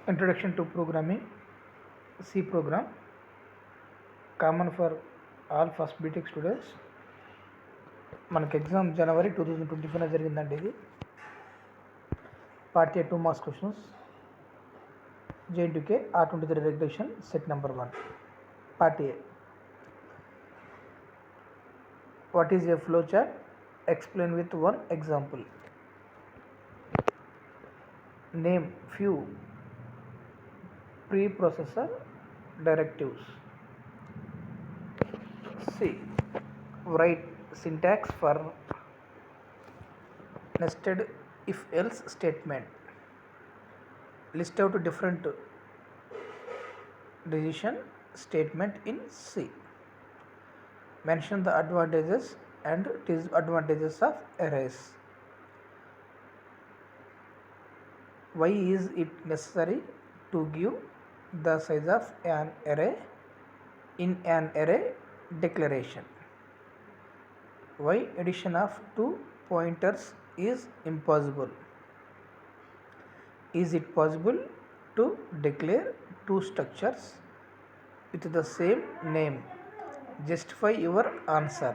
Introduction to Programming, C program, common for all first btech students. మనకి exam జనవరి 2024 జరిగిందండి. ఇది part A 2 marks questions, jntuk r23 regulation set number 1. Part A, what is a flowchart? Explain with one example. Name few preprocessor directives. C. Write syntax for nested if-else statement. List out different decision statement in C. Mention the advantages and disadvantages of arrays. Why is it necessary to give the size of an array in an array declaration? Why addition of two pointers is impossible? Is it possible to declare two structures with the same name? Justify your answer.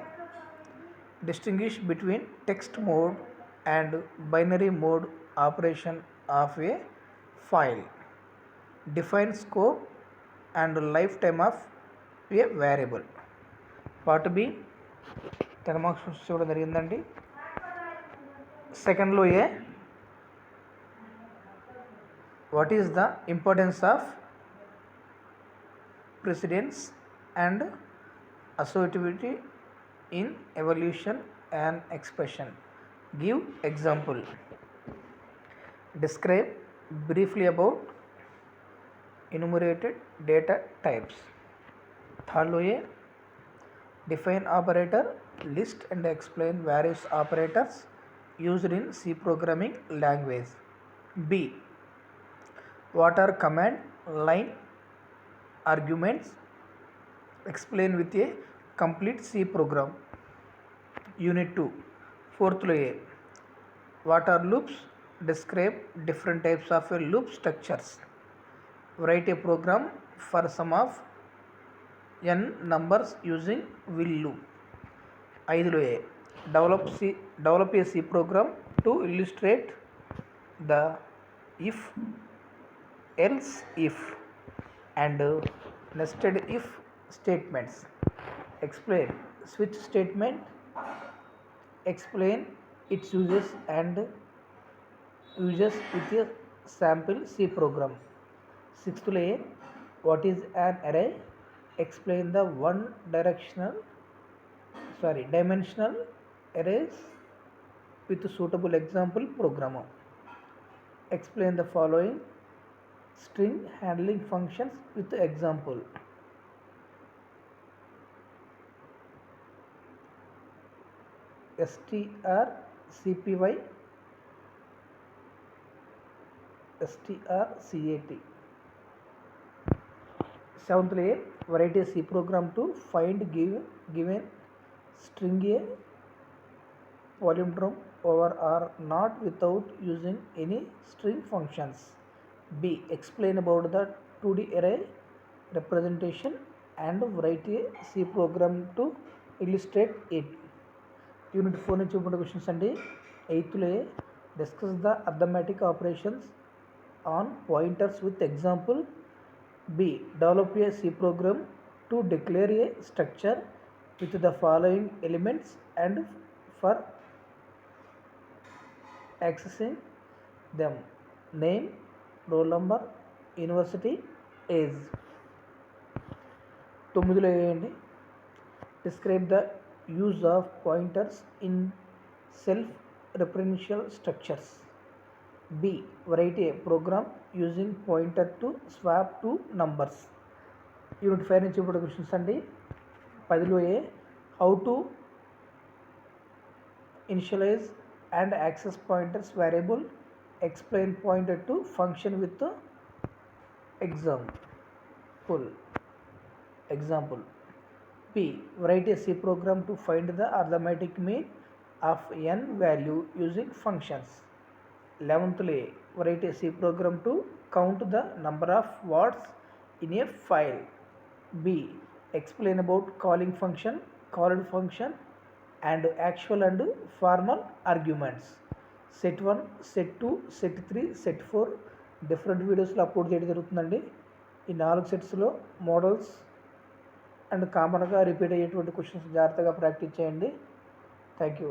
Distinguish between text mode and binary mode operation of a file. Define scope and lifetime of a variable. Part B 10 marks ఇవ్వడం జరిగిందండి. సెకండ్లో ఏ, what is the importance of precedence and associativity in evaluation and expression? Give example. Describe briefly about enumerated data types. Third A, define operator, list and explain various operators used in C programming language. B, what are command line arguments? Explain with a complete C program. Unit 2, fourth A, what are loops? Describe different types of loop structures. Write a program for sum of n numbers using will loop. 5 A, develop a C program to illustrate the if, else if and nested if statements. Explain switch statement. Explain its uses and uses with a sample C program. 6th A, what is an array? Explain the dimensional arrays with suitable example program. Explain the following string handling functions with example. strcpy, strcat. 7th A, write a C program to find given string a palindrome over or not without using any string functions. B, explain about the 2D array representation and write a C program to illustrate it. Unit 4 నుంచి ఇప్పుడు questions అండి. 8th A, discuss the arithmetic operations on pointers with example. B, develop a C program to declare a structure with the following elements and for accessing them: name, roll number, university, age. 9th A, describe the use of pointers in self-referential structures. B, write a program using pointer to swap two numbers. Unit 5 నుంచి ఇప్పుడు questions అండి. 10th A, how to initialize and access pointers variable. Explain pointer to function with example. P, write a C program to find the arithmetic mean of n value using functions. 11thly, write a C program to count the number of words in a file. B. Explain about calling function, called function, and actual and formal arguments. Set 1, set 2, set 3, set 4 different వీడియోస్లో upload చేయడం జరుగుతుందండి. ఈ 4 సెట్స్లో models and కామన్గా repeat అయ్యేటువంటి questions జాగ్రత్తగా practice చేయండి. Thank you.